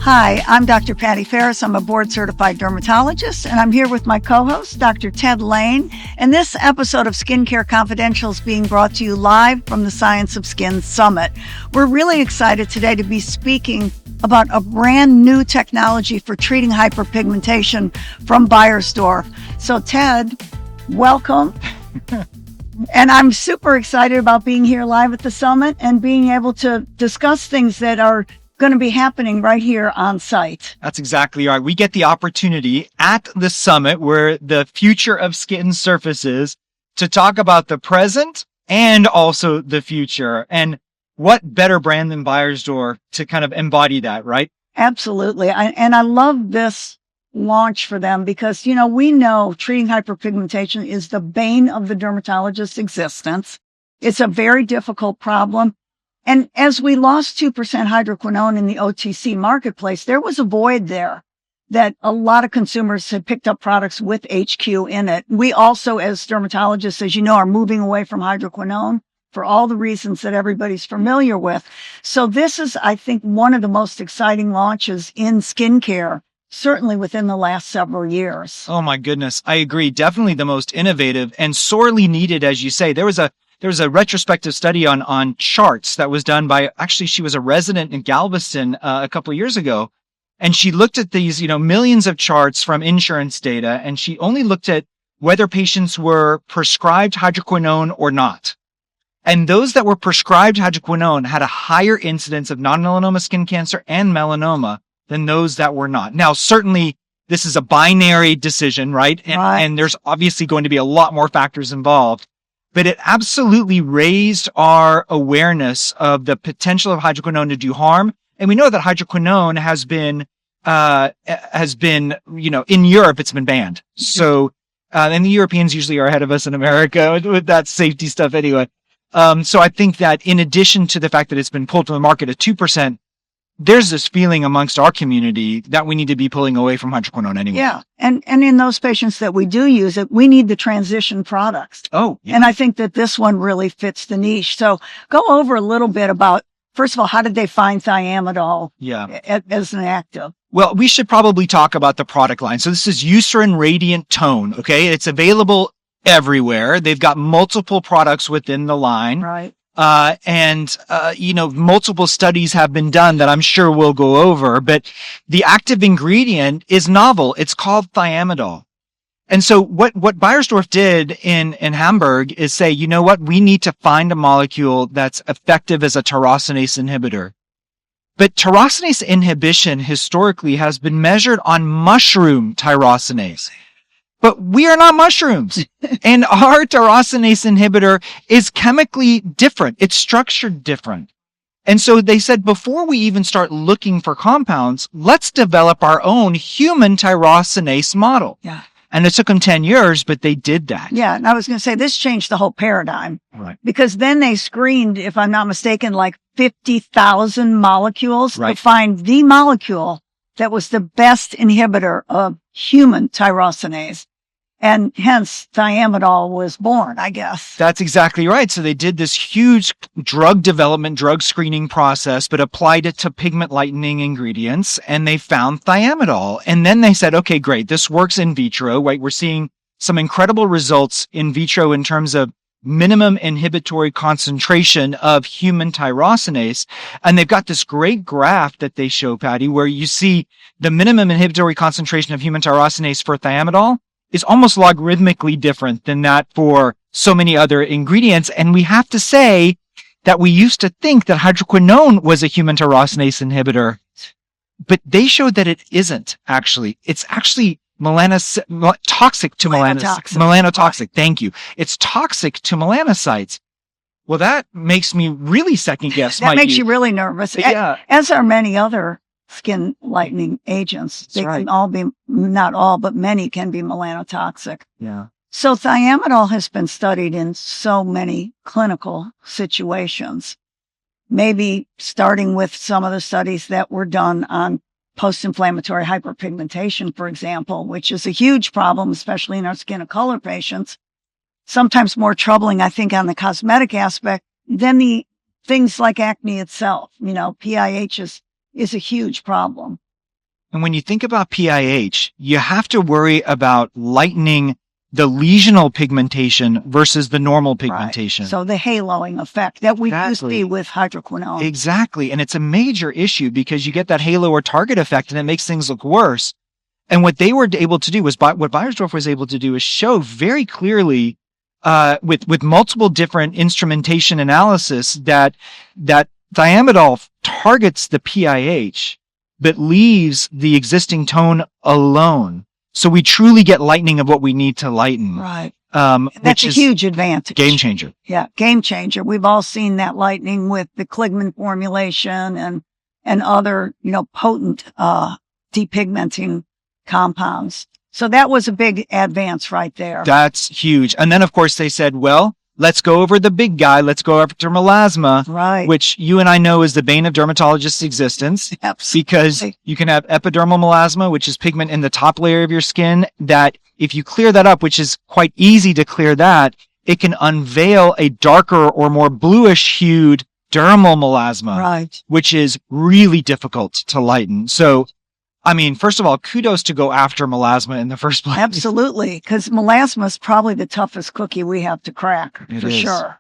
Hi, I'm Dr. Patty Farris. I'm a board-certified dermatologist, and I'm here with my co-host, Dr. Ted Lain. And this episode of Skincare Confidential is being brought to you live from the Science of Skin Summit. We're really excited today to be speaking about a brand new technology for treating hyperpigmentation from Beiersdorf. So, Ted, welcome. And I'm super excited about being here live at the summit and being able to discuss things that are going to be happening right here on site. That's exactly right. We get the opportunity at the summit where the future of skin surfaces to talk about the present and also the future. And what better brand than Beiersdorf to kind of embody that, right? Absolutely. I love this launch for them because, we know treating hyperpigmentation is the bane of the dermatologist's existence. It's a very difficult problem. And as we lost 2% hydroquinone in the OTC marketplace, there was a void there that a lot of consumers had picked up products with HQ in it. We also, as dermatologists, as you know, are moving away from hydroquinone for all the reasons that everybody's familiar with. So this is, I think, one of the most exciting launches in skincare, certainly within the last several years. Oh my goodness. I agree. Definitely the most innovative and sorely needed, as you say. There was a retrospective study on charts that was done by, actually, she was a resident in Galveston a couple of years ago. And she looked at these, millions of charts from insurance data, and she only looked at whether patients were prescribed hydroquinone or not. And those that were prescribed hydroquinone had a higher incidence of non-melanoma skin cancer and melanoma than those that were not. Now, certainly, this is a binary decision, right? And there's obviously going to be a lot more factors involved. But it absolutely raised our awareness of the potential of hydroquinone to do harm. And we know that hydroquinone has been, in Europe, it's been banned. So, and the Europeans usually are ahead of us in America with that safety stuff anyway. So I think that in addition to the fact that it's been pulled from the market at 2%, there's this feeling amongst our community that we need to be pulling away from hydroquinone anyway. Yeah. And in those patients that we do use it, we need the transition products. Oh, yeah. And I think that this one really fits the niche. So go over a little bit about, first of all, how did they find Thiamidol as an active? Well, we should probably talk about the product line. So this is Eucerin Radiant Tone. Okay. It's available everywhere. They've got multiple products within the line. Right. Multiple studies have been done that I'm sure we'll go over, but the active ingredient is novel. It's called Thiamidol. And so what Beiersdorf did in Hamburg is say, you know what? We need to find a molecule that's effective as a tyrosinase inhibitor. But tyrosinase inhibition historically has been measured on mushroom tyrosinase. But we are not mushrooms. And our tyrosinase inhibitor is chemically different. It's structured different. And so they said, before we even start looking for compounds, let's develop our own human tyrosinase model. Yeah. And it took them 10 years, but they did that. Yeah. And I was going to say, this changed the whole paradigm. Right. Because then they screened, if I'm not mistaken, like 50,000 molecules to find the molecule that was the best inhibitor of human tyrosinase. And hence, Thiamidol was born, I guess. That's exactly right. So they did this huge drug screening process, but applied it to pigment lightening ingredients, and they found Thiamidol. And then they said, okay, great, this works in vitro, right? We're seeing some incredible results in vitro in terms of minimum inhibitory concentration of human tyrosinase. And they've got this great graph that they show, Patty, where you see the minimum inhibitory concentration of human tyrosinase for Thiamidol is almost logarithmically different than that for so many other ingredients. And we have to say that we used to think that hydroquinone was a human tyrosinase inhibitor, but they showed that it isn't actually. It's actually toxic to melanotoxic. Thank you. It's toxic to melanocytes. Well, that makes me really second guess. That makes you really nervous. Yeah. As are many other skin lightening agents. They can all be, not all, but many can be melanotoxic. Yeah. So Thiamidol has been studied in so many clinical situations. Maybe starting with some of the studies that were done on post-inflammatory hyperpigmentation, for example, which is a huge problem, especially in our skin of color patients. Sometimes more troubling, I think, on the cosmetic aspect than the things like acne itself. PIH is a huge problem. And when you think about PIH, you have to worry about lightening the lesional pigmentation versus the normal pigmentation. Right. So the haloing effect that we do Exactly. see with hydroquinone. Exactly. And it's a major issue because you get that halo or target effect and it makes things look worse. And what they were able to do was, what Beiersdorf was able to do is show very clearly, with multiple different instrumentation analysis that thiamidol targets the PIH, but leaves the existing tone alone. So we truly get lightening of what we need to lighten. Right. That's That's a huge advantage. Game changer. Yeah, game changer. We've all seen that lightening with the Kligman formulation and other, potent, depigmenting compounds. So that was a big advance right there. That's huge. And then, of course, they said, well, let's go over the big guy. Let's go after melasma, Right. which you and I know is the bane of dermatologists' existence. Absolutely. Because you can have epidermal melasma, which is pigment in the top layer of your skin, that if you clear that up, which is quite easy to clear that, it can unveil a darker or more bluish hued dermal melasma, Right. which is really difficult to lighten. So, I mean, first of all, kudos to go after melasma in the first place. Absolutely. Because melasma is probably the toughest cookie we have to crack, for sure.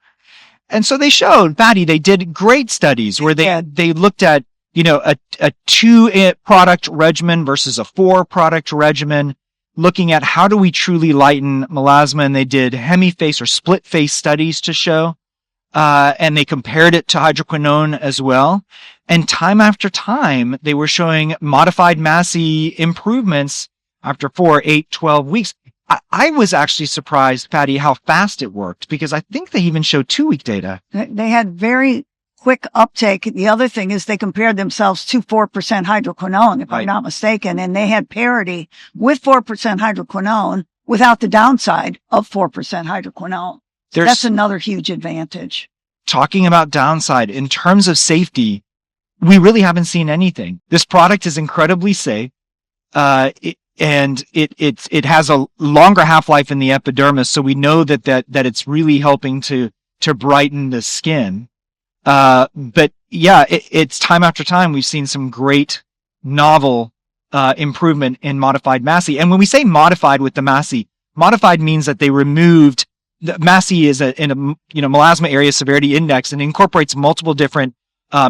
And so they showed, Patty, they did great studies where they looked at, a 2-product regimen versus a 4-product regimen, looking at how do we truly lighten melasma. And they did hemi-face or split-face studies to show, and they compared it to hydroquinone as well. And time after time, they were showing modified Massey improvements after 4, 8, 12 weeks. I was actually surprised, Patty, how fast it worked, because I think they even showed 2-week data. They had very quick uptake. The other thing is they compared themselves to 4% hydroquinone, if I'm not mistaken, and they had parity with 4% hydroquinone without the downside of 4% hydroquinone. That's another huge advantage. Talking about downside, in terms of safety, we really haven't seen anything. This product is incredibly safe. It has a longer half-life in the epidermis, so we know that it's really helping to brighten the skin. But yeah, it's time after time we've seen some great novel improvement in modified Massey. And when we say modified with the Massey, modified means that they removed the Massey is in a melasma area severity index and incorporates multiple different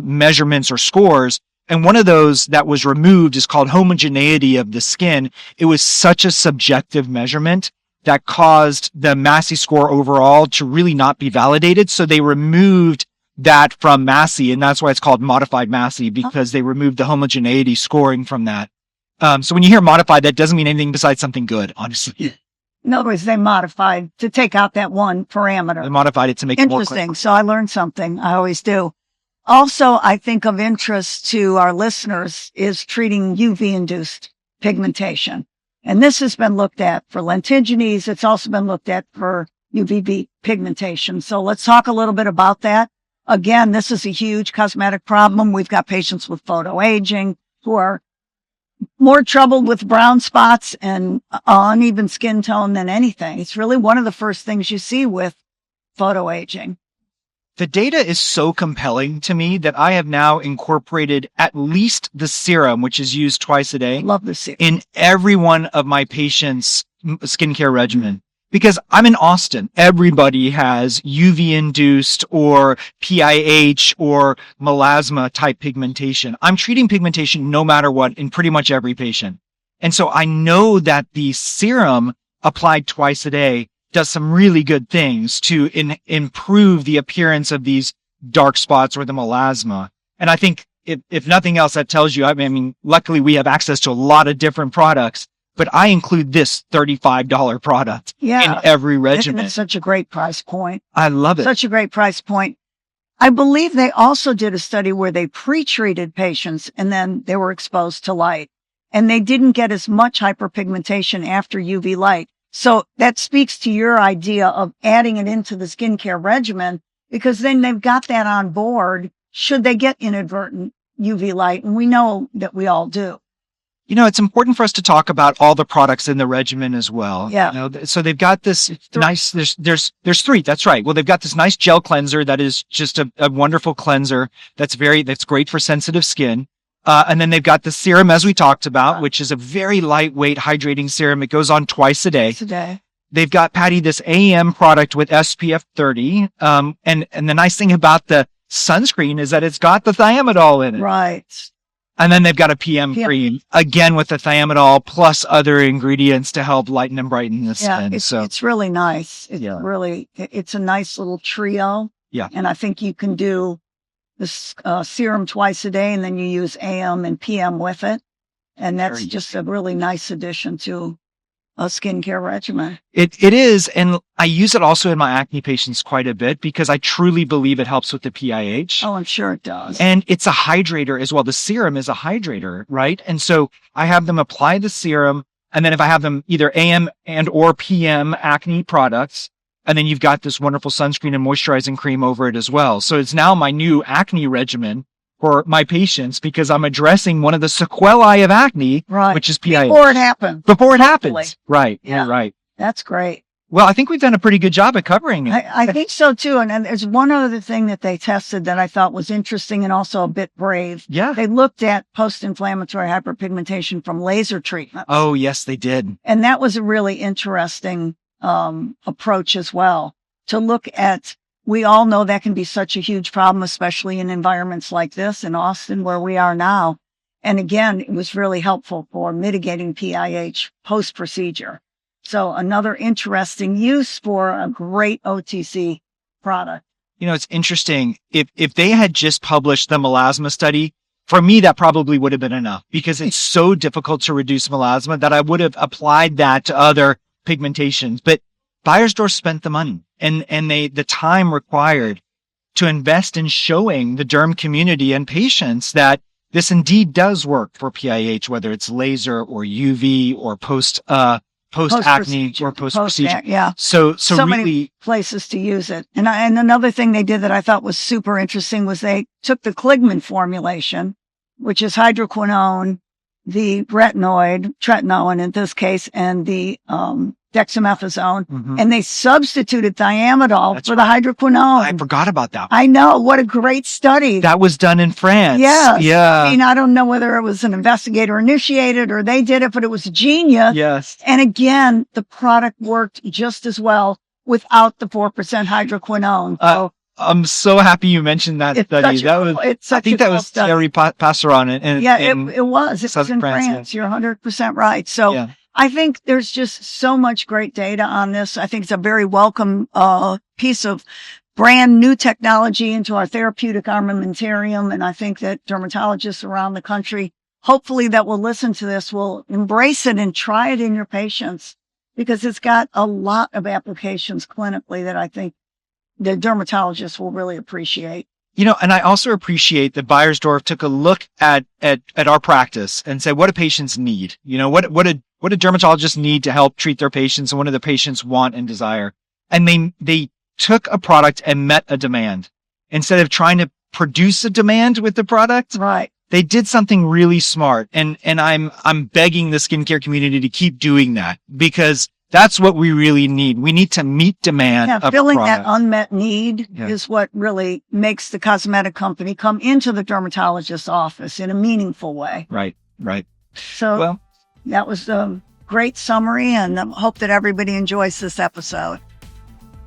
measurements or scores. And one of those that was removed is called homogeneity of the skin. It was such a subjective measurement that caused the Massey score overall to really not be validated. So they removed that from Massey, and that's why it's called modified Massey, because they removed the homogeneity scoring from that. So when you hear modified, that doesn't mean anything besides something good, honestly. In other words, they modified to take out that one parameter. They modified it to make it more clear. Interesting. So I learned something. I always do. Also, I think of interest to our listeners is treating UV-induced pigmentation. And this has been looked at for lentigines. It's also been looked at for UVB pigmentation. So let's talk a little bit about that. Again, this is a huge cosmetic problem. We've got patients with photoaging who are more troubled with brown spots and uneven skin tone than anything. It's really one of the first things you see with photoaging. The data is so compelling to me that I have now incorporated at least the serum, which is used twice a day. Love the serum. In every one of my patients' skincare regimen. Because I'm in Austin. Everybody has UV-induced or PIH or melasma type pigmentation. I'm treating pigmentation no matter what in pretty much every patient. And so I know that the serum applied twice a day does some really good things to improve the appearance of these dark spots or the melasma. And I think if nothing else, that tells you, I mean, luckily we have access to a lot of different products, but I include this $35 product in every regimen. It's such a great price point. I love it. Such a great price point. I believe they also did a study where they pre-treated patients and then they were exposed to light and they didn't get as much hyperpigmentation after UV light. So that speaks to your idea of adding it into the skincare regimen because then they've got that on board should they get inadvertent UV light. And we know that we all do. You know, it's important for us to talk about all the products in the regimen as well. Yeah. You know, so they've got this nice, there's 3. That's right. Well, they've got this nice gel cleanser that is just a wonderful cleanser. That's great for sensitive skin. And then they've got the serum, as we talked about, which is a very lightweight hydrating serum. It goes on twice a day. They've got, Patty, this AM product with SPF 30. And the nice thing about the sunscreen is that it's got the thiamidol in it. Right. And then they've got a PM cream, again with the thiamidol plus other ingredients to help lighten and brighten the skin. It's really nice. It's a nice little trio. Yeah. And I think you can do this serum twice a day, and then you use AM and PM with it. And that's just a really nice addition to a skincare regimen. It is. And I use it also in my acne patients quite a bit because I truly believe it helps with the PIH. Oh, I'm sure it does. And it's a hydrator as well. The serum is a hydrator, right? And so I have them apply the serum. And then if I have them either AM and or PM acne products, and then you've got this wonderful sunscreen and moisturizing cream over it as well. So it's now my new acne regimen for my patients because I'm addressing one of the sequelae of acne, which is PIH. Before it happens. Right. Yeah. You're right. That's great. Well, I think we've done a pretty good job at covering it. I think so too. And there's one other thing that they tested that I thought was interesting and also a bit brave. Yeah. They looked at post-inflammatory hyperpigmentation from laser treatments. Oh, yes, they did. And that was a really interesting approach as well, to look at. We all know that can be such a huge problem, especially in environments like this in Austin, where we are now. And again, it was really helpful for mitigating PIH post-procedure. So another interesting use for a great OTC product. You know, it's interesting. If they had just published the melasma study, for me, that probably would have been enough because it's so difficult to reduce melasma that I would have applied that to other pigmentations. But Beiersdorf spent the money and the time required to invest in showing the derm community and patients that this indeed does work for PIH, whether it's laser or UV or post acne or post procedure. Yeah. So really many places to use it. And another thing they did that I thought was super interesting was they took the Kligman formulation, which is hydroquinone, the retinoid, tretinoin in this case, and the dexamethasone, and they substituted thiamidol for the hydroquinone. I forgot about that. I know. What a great study. That was done in France. Yes. Yeah. I mean, I don't know whether it was an investigator initiated or they did it, but it was genius. Yes. And again, the product worked just as well without the 4% hydroquinone. So I'm so happy you mentioned that study. I think that was Thierry Passeron. It was. It was in France. You're 100% right. So I think there's just so much great data on this. I think it's a very welcome piece of brand new technology into our therapeutic armamentarium. And I think that dermatologists around the country, hopefully that will listen to this, will embrace it and try it in your patients because it's got a lot of applications clinically that I think the dermatologists will really appreciate. You know, and I also appreciate that Beiersdorf took a look at our practice and said, what do patients need? You know, what do dermatologists need to help treat their patients and what do the patients want and desire? And they took a product and met a demand. Instead of trying to produce a demand with the product, right? They did something really smart. And I'm begging the skincare community to keep doing that because that's what we really need. We need to meet demand. Yeah, filling that unmet need is what really makes the cosmetic company come into the dermatologist's office in a meaningful way. Right. So that was a great summary, and I hope that everybody enjoys this episode.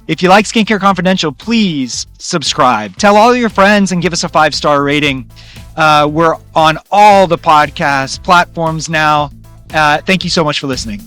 If you like Skincare Confidential, please subscribe. Tell all your friends and give us a 5-star rating. We're on all the podcast platforms now. Thank you so much for listening.